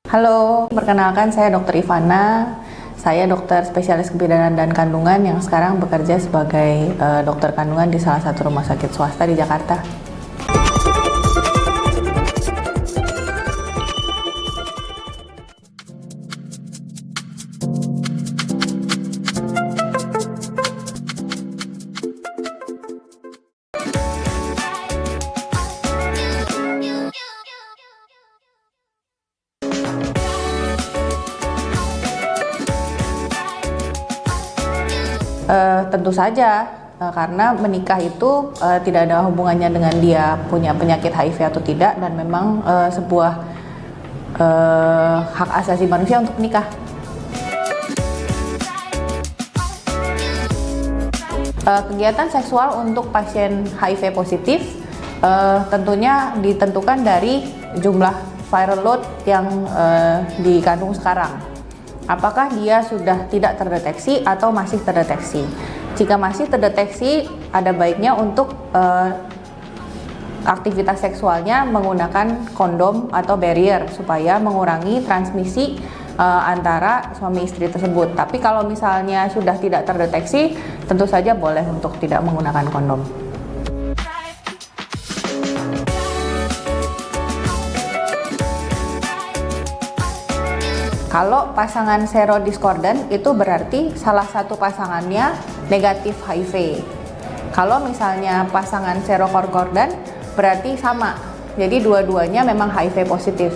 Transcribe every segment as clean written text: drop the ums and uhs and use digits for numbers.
Halo, perkenalkan saya Dr. Ivana. Saya dokter spesialis kebidanan dan kandungan yang sekarang bekerja sebagai dokter kandungan di salah satu rumah sakit swasta di Jakarta. Tentu saja, karena menikah itu tidak ada hubungannya dengan dia punya penyakit HIV atau tidak, dan memang sebuah hak asasi manusia untuk menikah. Kegiatan seksual untuk pasien HIV positif tentunya ditentukan dari jumlah viral load yang dikandung sekarang. Apakah dia sudah tidak terdeteksi atau masih terdeteksi? Jika masih terdeteksi, ada baiknya untuk aktivitas seksualnya menggunakan kondom atau barrier supaya mengurangi transmisi antara suami istri tersebut. Tapi kalau misalnya sudah tidak terdeteksi, tentu saja boleh untuk tidak menggunakan kondom. Kalau pasangan serodiscordant itu berarti salah satu pasangannya negatif HIV. Kalau misalnya pasangan serokonkordant berarti sama. Jadi dua-duanya memang HIV positif.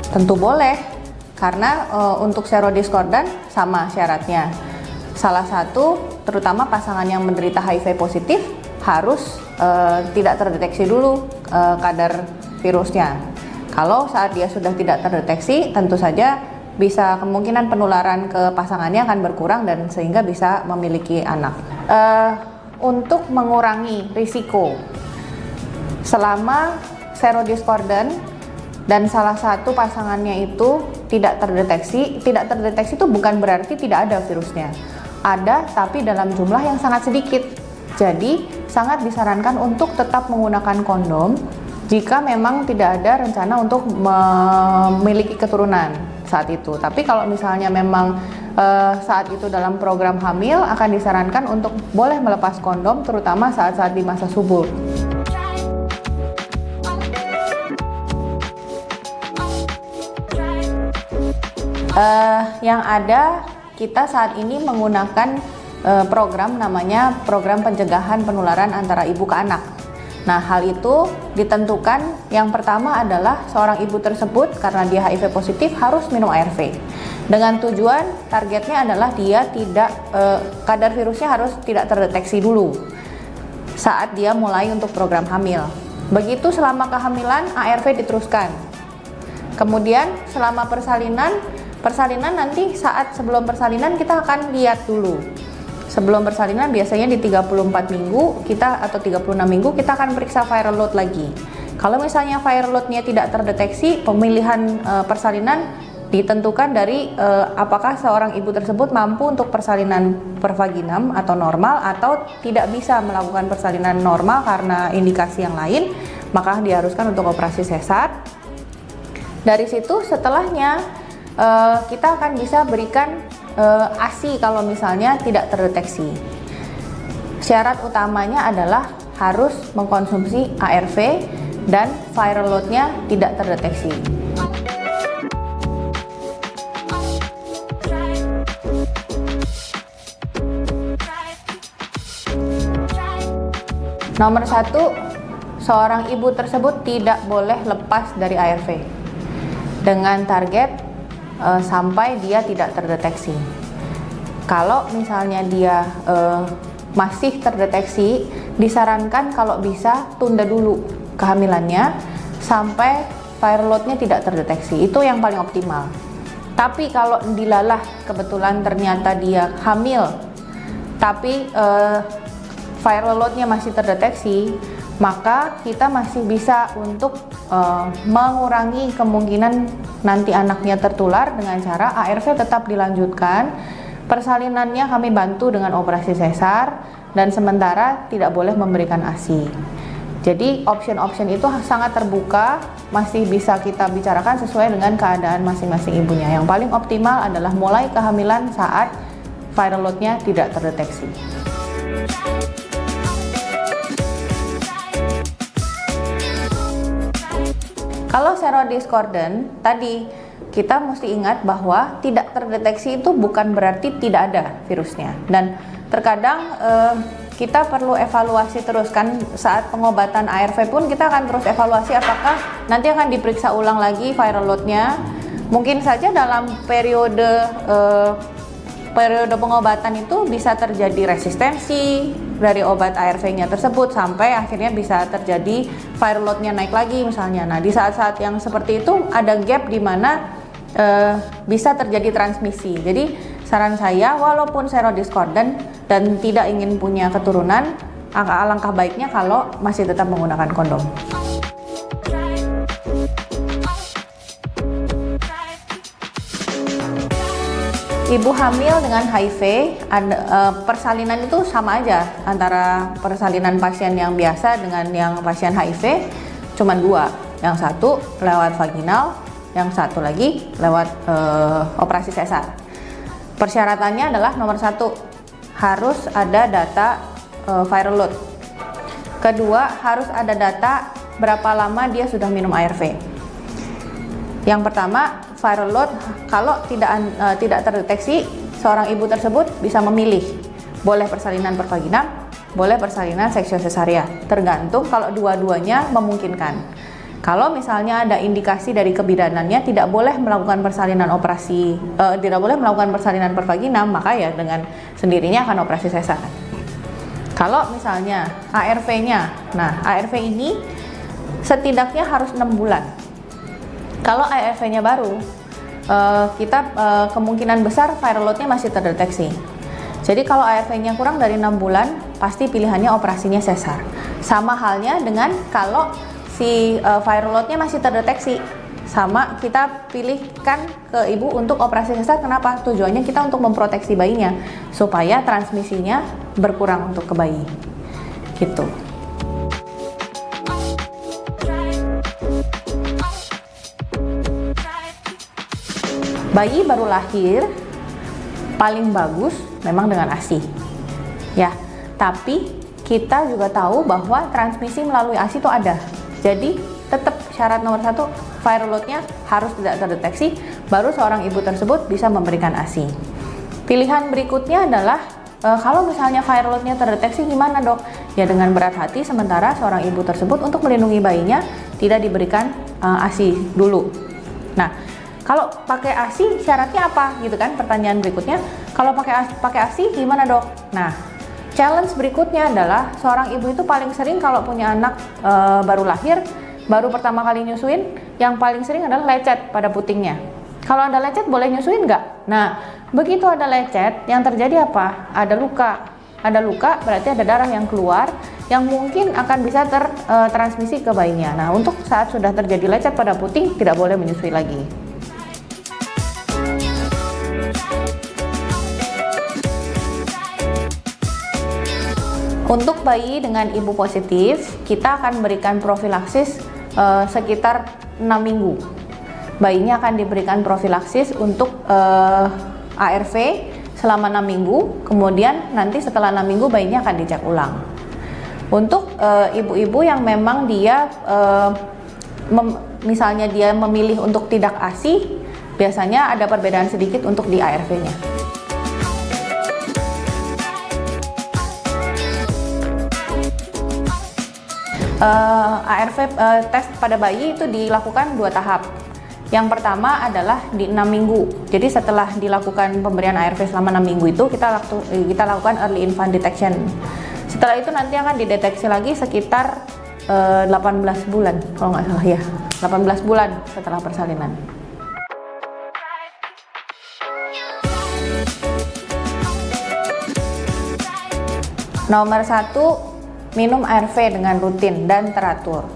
Tentu boleh, karena untuk serodiscordant sama syaratnya. Salah satu, terutama pasangan yang menderita HIV positif, harus tidak terdeteksi dulu kadar virusnya. Kalau saat dia sudah tidak terdeteksi, tentu saja bisa kemungkinan penularan ke pasangannya akan berkurang dan sehingga bisa memiliki anak. Untuk mengurangi risiko, selama serodiscordant dan salah satu pasangannya itu tidak terdeteksi itu bukan berarti tidak ada virusnya. Ada, tapi dalam jumlah yang sangat sedikit. Jadi, sangat disarankan untuk tetap menggunakan kondom jika memang tidak ada rencana untuk memiliki keturunan saat itu. Tapi kalau misalnya memang saat itu dalam program hamil, akan disarankan untuk boleh melepas kondom, terutama saat-saat di masa subur. Yang ada, kita saat ini menggunakan program namanya program pencegahan penularan antara ibu ke anak. Nah, hal itu ditentukan yang pertama adalah seorang ibu tersebut karena dia HIV positif harus minum ARV. Dengan tujuan targetnya adalah dia tidak kadar virusnya harus tidak terdeteksi dulu saat dia mulai untuk program hamil. Begitu selama kehamilan ARV diteruskan. Kemudian selama persalinan nanti saat sebelum persalinan kita akan lihat dulu. Sebelum persalinan biasanya di 34 minggu kita atau 36 minggu kita akan periksa viral load lagi. Kalau misalnya viral loadnya tidak terdeteksi, pemilihan persalinan ditentukan dari apakah seorang ibu tersebut mampu untuk persalinan per vaginam atau normal, atau tidak bisa melakukan persalinan normal karena indikasi yang lain, maka diharuskan untuk operasi sesar. Dari situ setelahnya kita akan bisa berikan ASI kalau misalnya tidak terdeteksi. Syarat utamanya adalah harus mengkonsumsi ARV dan viral load-nya tidak terdeteksi. Nomor 1, seorang ibu tersebut tidak boleh lepas dari ARV dengan target sampai dia tidak terdeteksi. Kalau misalnya dia masih terdeteksi, disarankan kalau bisa tunda dulu kehamilannya sampai viral load-nya tidak terdeteksi. Itu yang paling optimal. Tapi kalau dilalah kebetulan ternyata dia hamil, tapi viral load-nya masih terdeteksi, maka kita masih bisa untuk mengurangi kemungkinan nanti anaknya tertular dengan cara ARV tetap dilanjutkan, persalinannya kami bantu dengan operasi sesar, dan sementara tidak boleh memberikan ASI. Jadi option-option itu sangat terbuka, masih bisa kita bicarakan sesuai dengan keadaan masing-masing ibunya. Yang paling optimal adalah mulai kehamilan saat viral load-nya tidak terdeteksi. Kalau serodiscordant, tadi kita mesti ingat bahwa tidak terdeteksi itu bukan berarti tidak ada virusnya. Dan terkadang kita perlu evaluasi terus kan, saat pengobatan ARV pun kita akan terus evaluasi apakah nanti akan diperiksa ulang lagi viral load-nya. Mungkin saja dalam periode pengobatan itu bisa terjadi resistensi dari obat ARV-nya tersebut sampai akhirnya bisa terjadi viral load-nya naik lagi misalnya. Nah, di saat-saat yang seperti itu ada gap di mana bisa terjadi transmisi. Jadi saran saya, walaupun serodiscordant dan tidak ingin punya keturunan, alangkah baiknya kalau masih tetap menggunakan kondom. Ibu hamil dengan HIV, persalinan itu sama aja antara persalinan pasien yang biasa dengan yang pasien HIV, cuma dua. Yang satu lewat vaginal, yang satu lagi lewat operasi sesar. Persyaratannya adalah nomor satu, harus ada data viral load. Kedua, harus ada data berapa lama dia sudah minum ARV. Yang pertama, viral load kalau tidak terdeteksi, seorang ibu tersebut bisa memilih boleh persalinan per vaginam, boleh persalinan seksual cesarea, tergantung kalau dua-duanya memungkinkan. Kalau misalnya ada indikasi dari kebidanannya tidak boleh melakukan persalinan tidak boleh melakukan persalinan per vaginam, maka ya dengan sendirinya akan operasi sesar. Kalau misalnya ARV-nya, nah ARV ini setidaknya harus 6 bulan. Kalau ARV-nya baru, kita kemungkinan besar viral load-nya masih terdeteksi. Jadi kalau ARV-nya kurang dari 6 bulan, pasti pilihannya operasinya sesar. Sama halnya dengan kalau si viral load-nya masih terdeteksi, sama kita pilihkan ke ibu untuk operasi sesar. Kenapa? Tujuannya kita untuk memproteksi bayinya supaya transmisinya berkurang untuk ke bayi gitu. Bayi baru lahir paling bagus memang dengan ASI ya, tapi kita juga tahu bahwa transmisi melalui ASI itu ada. Jadi tetap syarat nomor satu, viral load-nya harus tidak terdeteksi, baru seorang ibu tersebut bisa memberikan ASI. Pilihan berikutnya adalah kalau misalnya viral load-nya terdeteksi gimana dok? Ya dengan berat hati sementara seorang ibu tersebut untuk melindungi bayinya tidak diberikan ASI dulu. Nah, kalau pakai ASI syaratnya apa gitu kan? Pertanyaan berikutnya, kalau pakai ASI gimana dok? Nah, challenge berikutnya adalah seorang ibu itu paling sering kalau punya anak baru lahir, baru pertama kali nyusuin, yang paling sering adalah lecet pada putingnya. Kalau ada lecet boleh nyusuin nggak? Nah, begitu ada lecet, yang terjadi apa? Ada luka. Ada luka berarti ada darah yang keluar yang mungkin akan bisa tertransmisi ke bayinya. Nah, untuk saat sudah terjadi lecet pada puting tidak boleh menyusui lagi. Untuk bayi dengan ibu positif, kita akan berikan profilaksis sekitar 6 minggu. Bayinya akan diberikan profilaksis untuk ARV selama 6 minggu, kemudian nanti setelah 6 minggu bayinya akan dicek ulang. Untuk ibu-ibu yang memang dia misalnya dia memilih untuk tidak ASI, biasanya ada perbedaan sedikit untuk di ARV-nya. ARV tes pada bayi itu dilakukan 2 tahap. Yang pertama adalah di 6 minggu. Jadi setelah dilakukan pemberian ARV selama 6 minggu itu kita lakukan early infant detection. Setelah itu nanti akan dideteksi lagi sekitar 18 bulan kalau nggak salah ya. 18 bulan setelah persalinan. Nomor 1, minum ARV dengan rutin dan teratur.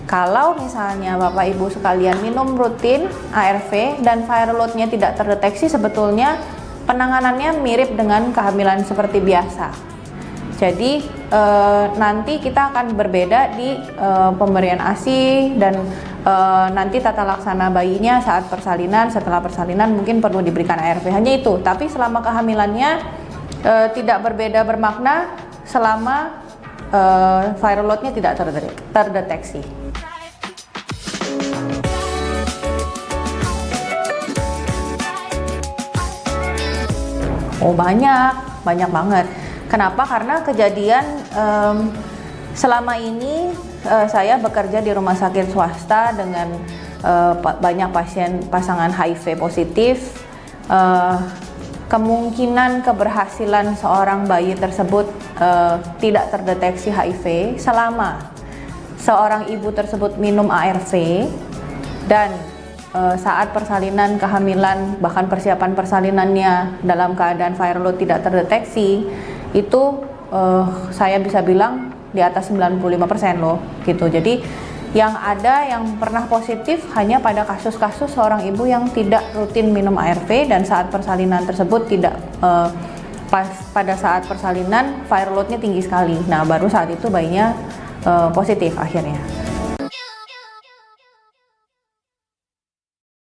Kalau misalnya Bapak Ibu sekalian minum rutin ARV dan viral load-nya tidak terdeteksi, sebetulnya penanganannya mirip dengan kehamilan seperti biasa. Jadi nanti kita akan berbeda di pemberian ASI dan nanti tata laksana bayinya saat persalinan, setelah persalinan mungkin perlu diberikan ARV, hanya itu. Tapi selama kehamilannya tidak berbeda bermakna selama viral load-nya tidak terdeteksi. Oh banyak banget. Kenapa? Karena kejadian selama ini saya bekerja di rumah sakit swasta dengan banyak pasien pasangan HIV positif. Kemungkinan keberhasilan seorang bayi tersebut tidak terdeteksi HIV selama seorang ibu tersebut minum ARV dan saat persalinan, kehamilan, bahkan persiapan persalinannya dalam keadaan viral load tidak terdeteksi, itu saya bisa bilang di atas 95% loh gitu. Jadi yang ada yang pernah positif hanya pada kasus-kasus seorang ibu yang tidak rutin minum ARV dan saat persalinan tersebut tidak pada saat persalinan viral load-nya tinggi sekali. Nah baru saat itu bayinya positif akhirnya.